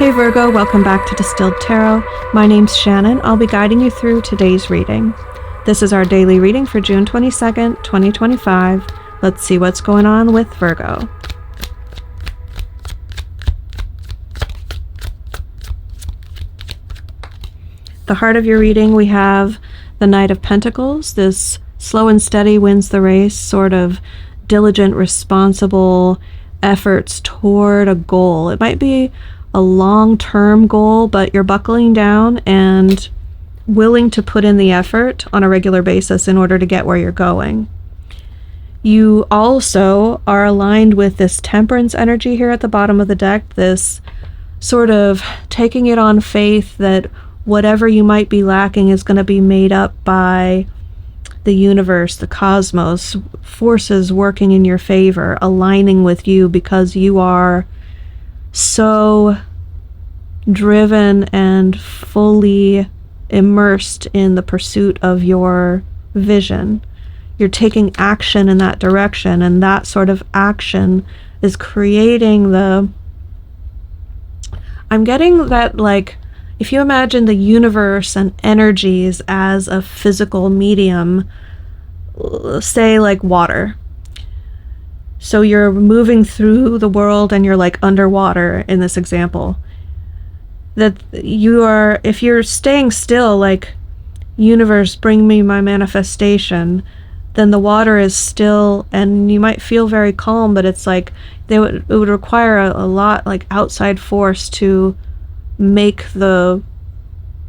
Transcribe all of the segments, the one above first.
Hey Virgo, welcome back to Distilled Tarot. My name's Shannon. I'll be guiding you through today's reading. This is our daily reading for June 22nd, 2025. Let's see what's going on with Virgo. The heart of your reading, we have the Knight of Pentacles. This slow and steady wins the race, sort of diligent, responsible efforts toward a goal. It might be a long-term goal, but you're buckling down and willing to put in the effort on a regular basis in order to get where you're going. You also are aligned with this temperance energy here at the bottom of the deck, this sort of taking it on faith that whatever you might be lacking is going to be made up by the universe, the cosmos, forces working in your favor, aligning with you because you are so driven and fully immersed in the pursuit of your vision. You're taking action in that direction, and that sort of action is creating I'm getting that, like, if you imagine the universe and energies as a physical medium, say like water. So you're moving through the world and you're like underwater in this example. That you are, if you're staying still, like, universe, bring me my manifestation, then the water is still and you might feel very calm, but it's like it would require a lot, like, outside force to make the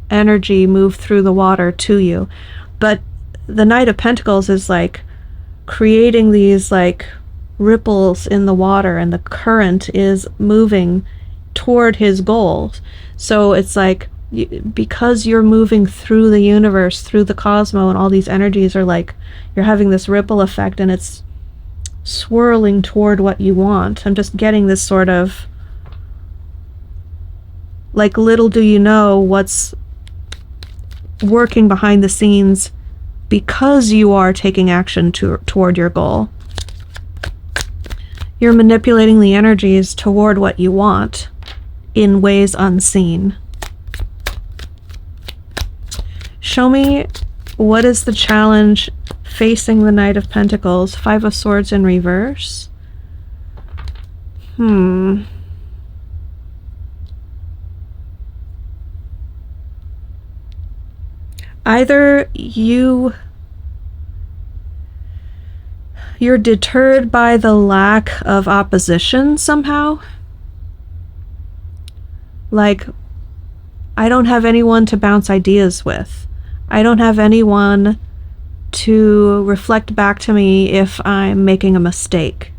energy move through the water to you. But the Knight of Pentacles is like creating these like ripples in the water, and the current is moving toward his goals. So it's like, because you're moving through the universe, through the cosmos, and all these energies are like, you're having this ripple effect and it's swirling toward what you want. I'm just getting this sort of, like, little do you know what's working behind the scenes because you are taking action toward your goal. You're manipulating the energies toward what you want in ways unseen. Show me, what is the challenge facing the Knight of Pentacles? Five of Swords in reverse. Either you're deterred by the lack of opposition somehow. Like, I don't have anyone to bounce ideas with. I don't have anyone to reflect back to me if I'm making a mistake.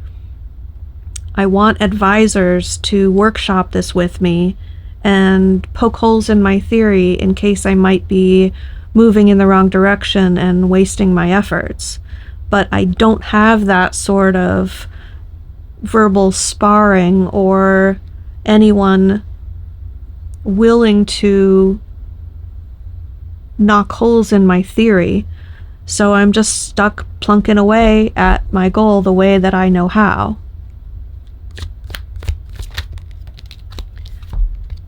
I want advisors to workshop this with me and poke holes in my theory in case I might be moving in the wrong direction and wasting my efforts. But I don't have that sort of verbal sparring or anyone willing to knock holes in my theory. So I'm just stuck plunking away at my goal the way that I know how.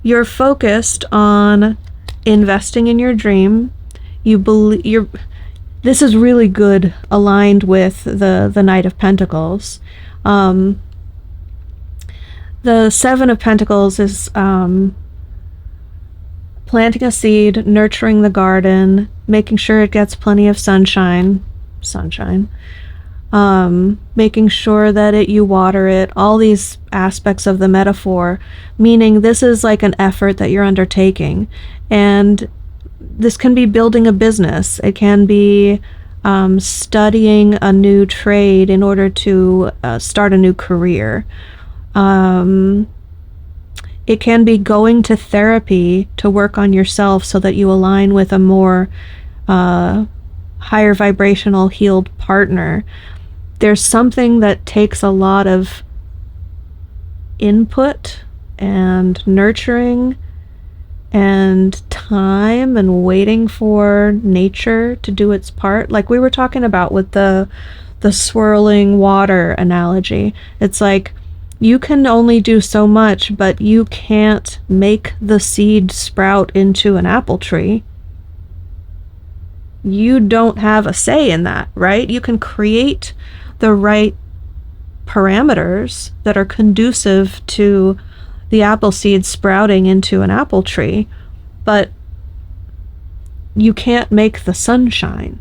You're focused on investing in your dream. You believe this is really good, aligned with the Knight of Pentacles. The Seven of Pentacles is planting a seed, nurturing the garden, making sure it gets plenty of sunshine, making sure that you water it, all these aspects of the metaphor, meaning this is like an effort that you're undertaking. And this can be building a business. It can be studying a new trade in order to start a new career. It can be going to therapy to work on yourself so that you align with a more higher vibrational, healed partner. There's something that takes a lot of input and nurturing and time and waiting for nature to do its part. Like we were talking about with the swirling water analogy. It's like You can only do so much, but you can't make the seed sprout into an apple tree. You don't have a say in that, right? You can create the right parameters that are conducive to the apple seed sprouting into an apple tree, but you can't make the sun shine.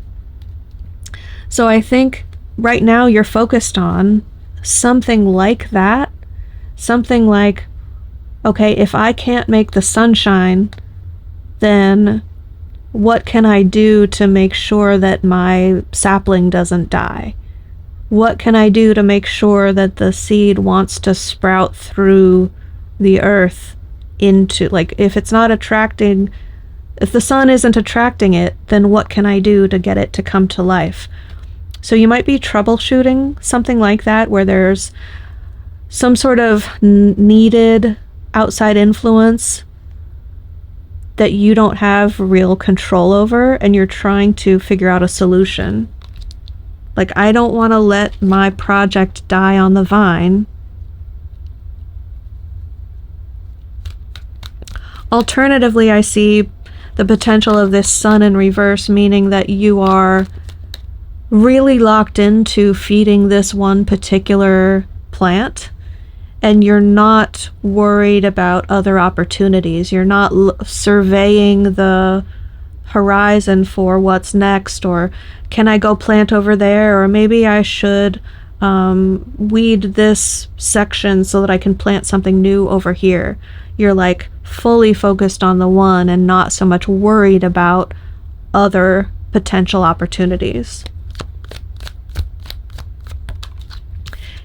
So I think right now you're focused on something like that. Something like, okay, if I can't make the sun shine, then what can I do to make sure that my sapling doesn't die? What can I do to make sure that the seed wants to sprout through the earth into, like, if it's not attracting, if the sun isn't attracting it, then what can I do to get it to come to life? So you might be troubleshooting something like that, where there's some sort of needed outside influence that you don't have real control over, and you're trying to figure out a solution. Like, I don't want to let my project die on the vine. Alternatively, I see the potential of this sun in reverse, meaning that you are really locked into feeding this one particular plant, and you're not worried about other opportunities. You're not surveying the horizon for what's next, or can I go plant over there, or maybe I should weed this section so that I can plant something new over here. You're like fully focused on the one and not so much worried about other potential opportunities.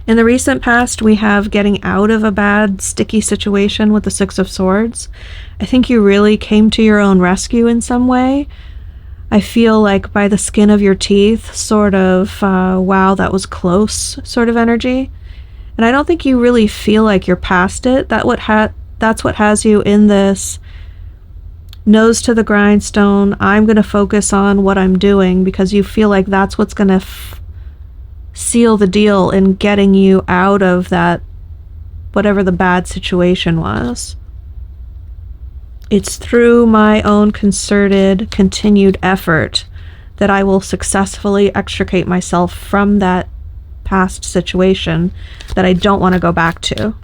In the recent past, we have getting out of a bad, sticky situation with the Six of Swords. I think you really came to your own rescue in some way. I feel like by the skin of your teeth, sort of, wow, that was close sort of energy. And I don't think you really feel like you're past it. That's what has you in this nose to the grindstone. I'm going to focus on what I'm doing, because you feel like that's what's going to seal the deal in getting you out of that, whatever the bad situation was. It's through my own concerted, continued effort that I will successfully extricate myself from that past situation that I don't want to go back to.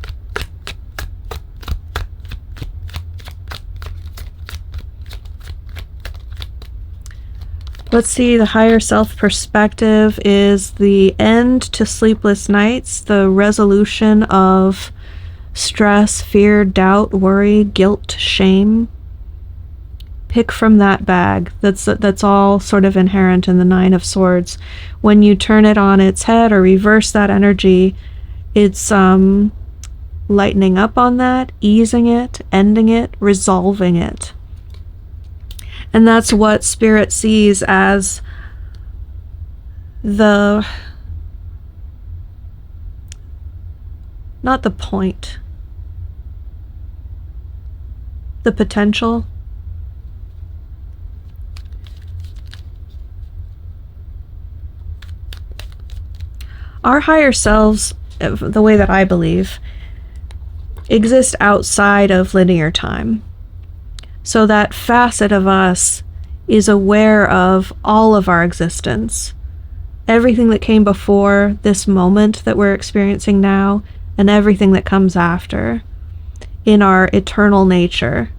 Let's see, the higher self perspective is the end to sleepless nights, the resolution of stress, fear, doubt, worry, guilt, shame. Pick from that bag. That's all sort of inherent in the Nine of Swords. When you turn it on its head or reverse that energy, it's lightening up on that, easing it, ending it, resolving it. And that's what Spirit sees as not the point, the potential. Our higher selves, the way that I believe, exist outside of linear time. So that facet of us is aware of all of our existence. Everything that came before this moment that we're experiencing now, and everything that comes after, in our eternal nature.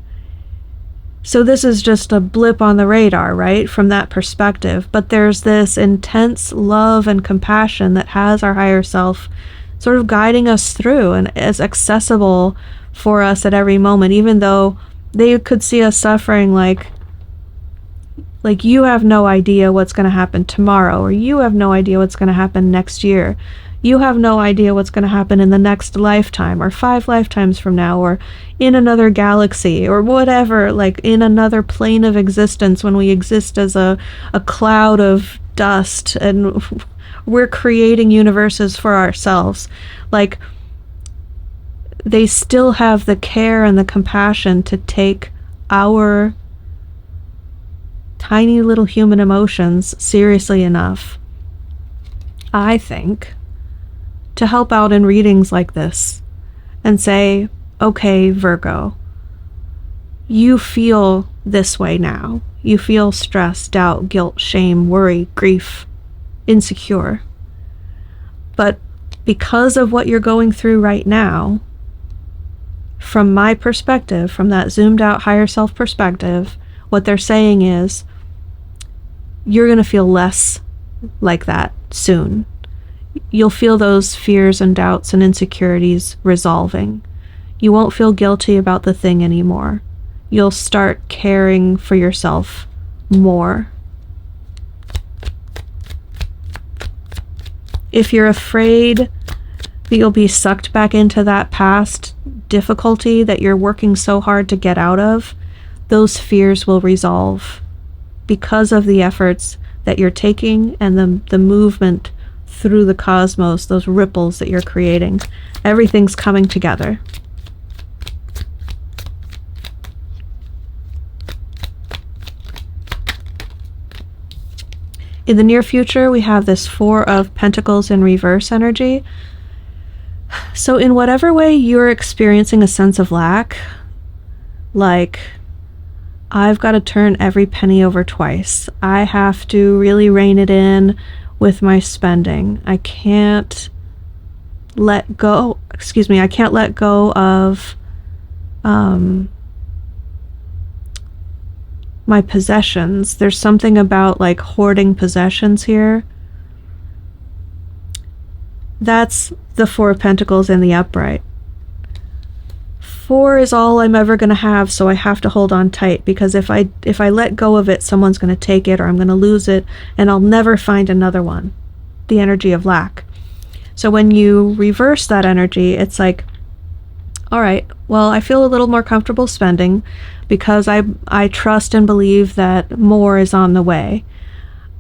So this is just a blip on the radar, right, from that perspective. But there's this intense love and compassion that has our higher self sort of guiding us through, and is accessible for us at every moment, even though they could see us suffering, like you have no idea what's going to happen tomorrow, or you have no idea what's going to happen next year. You have no idea what's going to happen in the next lifetime, or 5 lifetimes from now, or in another galaxy, or whatever, like in another plane of existence, when we exist as a cloud of dust, and we're creating universes for ourselves. Like, they still have the care and the compassion to take our tiny little human emotions seriously enough, I think, to help out in readings like this. and say, okay, Virgo, you feel this way now. You feel stress, doubt, guilt, shame, worry, grief, insecure. But because of what you're going through right now, from my perspective, from that zoomed out higher self perspective, what they're saying is, you're going to feel less like that soon. You'll feel those fears and doubts and insecurities resolving. You won't feel guilty about the thing anymore. You'll start caring for yourself more. If you're afraid that you'll be sucked back into that past difficulty that you're working so hard to get out of, those fears will resolve because of the efforts that you're taking and the movement through the cosmos, those ripples that you're creating. Everything's coming together. In the near future, we have this Four of Pentacles in reverse energy. So in whatever way you're experiencing a sense of lack, like, I've got to turn every penny over twice. I have to really rein it in with my spending. I can't let go, I can't let go of my possessions. There's something about like hoarding possessions here. That's the Four of Pentacles in the upright. Four is all I'm ever going to have, so I have to hold on tight, because if I let go of it, someone's going to take it, or I'm going to lose it, and I'll never find another one. The energy of lack. So when you reverse that energy, it's like, all right, well, I feel a little more comfortable spending because I trust and believe that more is on the way.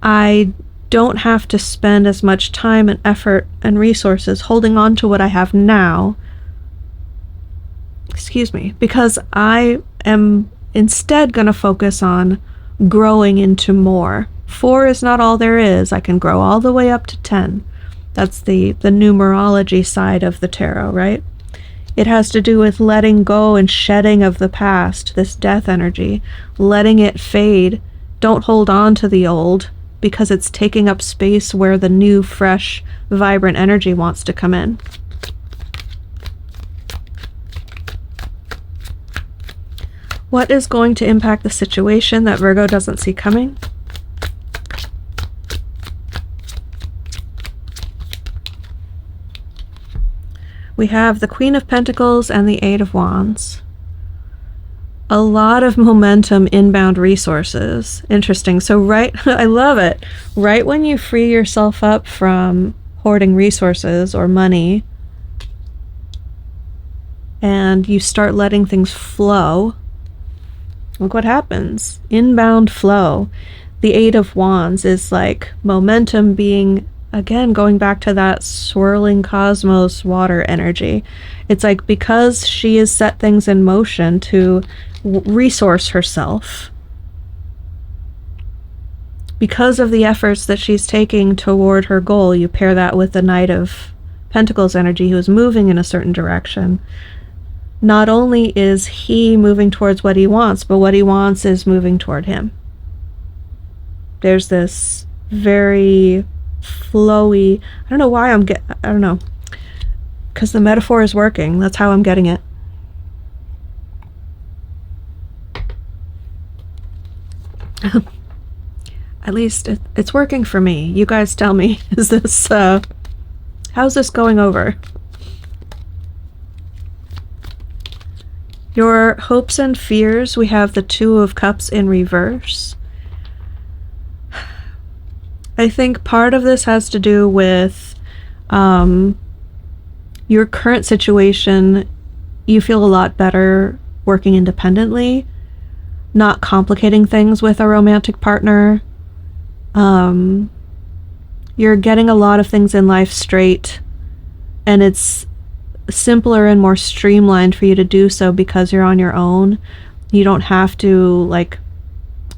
I don't have to spend as much time and effort and resources holding on to what I have now, because I am instead going to focus on growing into more. 4 is not all there is. I can grow all the way up to 10. That's the numerology side of the tarot, right? It has to do with letting go and shedding of the past, this death energy, letting it fade. Don't hold on to the old, because it's taking up space where the new, fresh, vibrant energy wants to come in. What is going to impact the situation that Virgo doesn't see coming? We have the Queen of Pentacles and the Eight of Wands. A lot of momentum, inbound resources. Interesting. So I love it. Right when you free yourself up from hoarding resources or money, and you start letting things flow, look what happens. Inbound flow. The Eight of Wands is like momentum being, again, going back to that swirling cosmos water energy. It's like, because she has set things in motion to resource herself, because of the efforts that she's taking toward her goal, you pair that with the Knight of Pentacles energy, who is moving in a certain direction. Not only is he moving towards what he wants, but what he wants is moving toward him. There's this very flowy, I don't know why I don't know, because the metaphor is working. That's how I'm getting it. At least it's working for me. You guys tell me, is this, how's this going over? Your hopes and fears, we have the Two of Cups in reverse. I think part of this has to do with your current situation. You feel a lot better working independently, not complicating things with a romantic partner. You're getting a lot of things in life straight, and it's simpler and more streamlined for you to do so because you're on your own. You don't have to like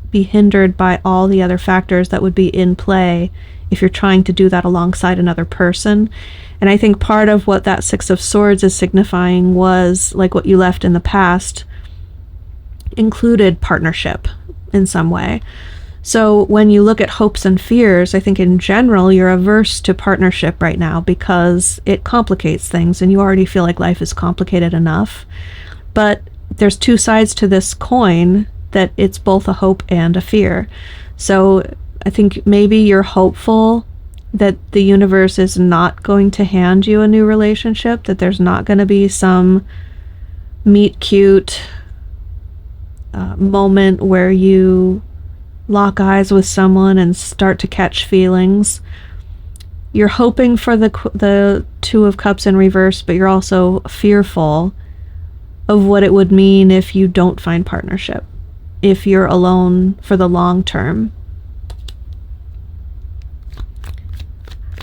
be hindered by all the other factors that would be in play if you're trying to do that alongside another person. And I think part of what that Six of Swords is signifying was, like, what you left in the past included partnership in some way. So when you look at hopes and fears, I think in general you're averse to partnership right now because it complicates things and you already feel like life is complicated enough. But there's two sides to this coin, that it's both a hope and a fear. So I think maybe you're hopeful that the universe is not going to hand you a new relationship, that there's not going to be some meet cute moment where you lock eyes with someone and start to catch feelings. You're hoping for the Two of Cups in reverse, but you're also fearful of what it would mean if you don't find partnership, if you're alone for the long term.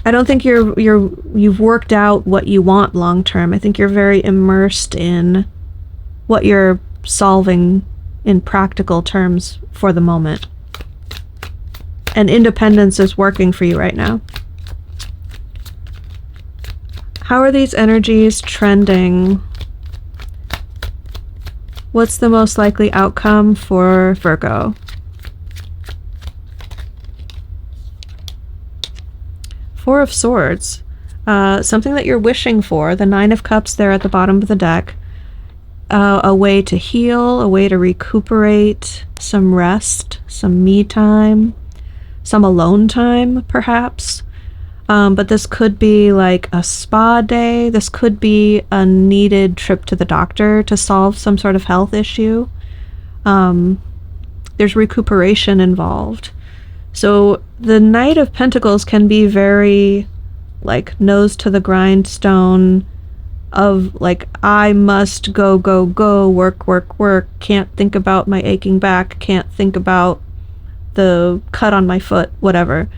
I don't think you've worked out what you want long term. I think you're very immersed in what you're solving in practical terms for the moment. And independence is working for you right now. How are these energies trending? What's the most likely outcome for Virgo? Four of Swords. Something that you're wishing for. The Nine of Cups there at the bottom of the deck. A way to heal, a way to recuperate, some rest, some me time, some alone time, perhaps. But this could be like a spa day. This could be a needed trip to the doctor to solve some sort of health issue. There's recuperation involved. So the Knight of Pentacles can be very, like, nose to the grindstone of, like, I must go, work, can't think about my aching back, can't think about the cut on my foot, whatever.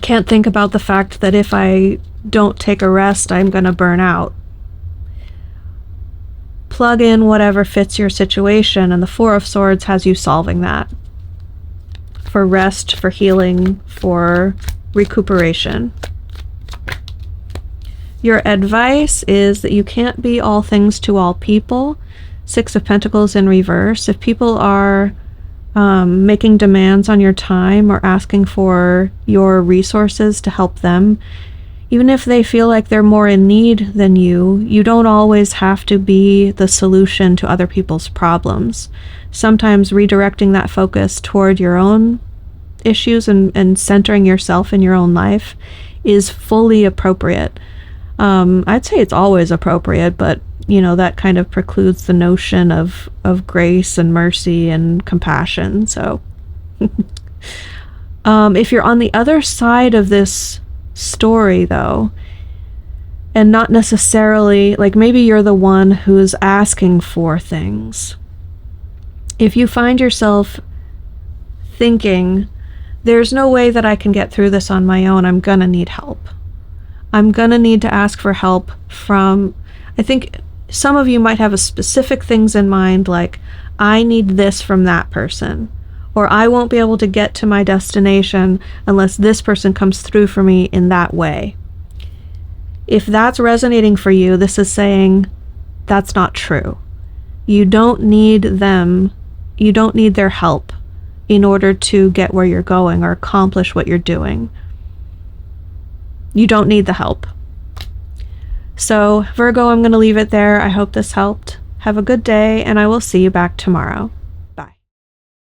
Can't think about the fact that if I don't take a rest, I'm gonna burn out. Plug in whatever fits your situation, and the Four of Swords has you solving that. For rest, for healing, for recuperation. Your advice is that you can't be all things to all people. Six of Pentacles in reverse. If people are making demands on your time or asking for your resources to help them, even if they feel like they're more in need than you don't always have to be the solution to other people's problems. Sometimes redirecting that focus toward your own issues and centering yourself in your own life is fully appropriate. I'd say it's always appropriate, but you know, that kind of precludes the notion of grace and mercy and compassion. So if you're on the other side of this story, though, and not necessarily, like, maybe you're the one who's asking for things. If you find yourself thinking, there's no way that I can get through this on my own, I'm gonna need help. I'm gonna need to ask for help from, I think some of you might have a specific things in mind, like, I need this from that person, or I won't be able to get to my destination unless this person comes through for me in that way. If that's resonating for you, this is saying that's not true. You don't need them, you don't need their help in order to get where you're going or accomplish what you're doing. You don't need the help. So, Virgo, I'm going to leave it there. I hope this helped. Have a good day, and I will see you back tomorrow.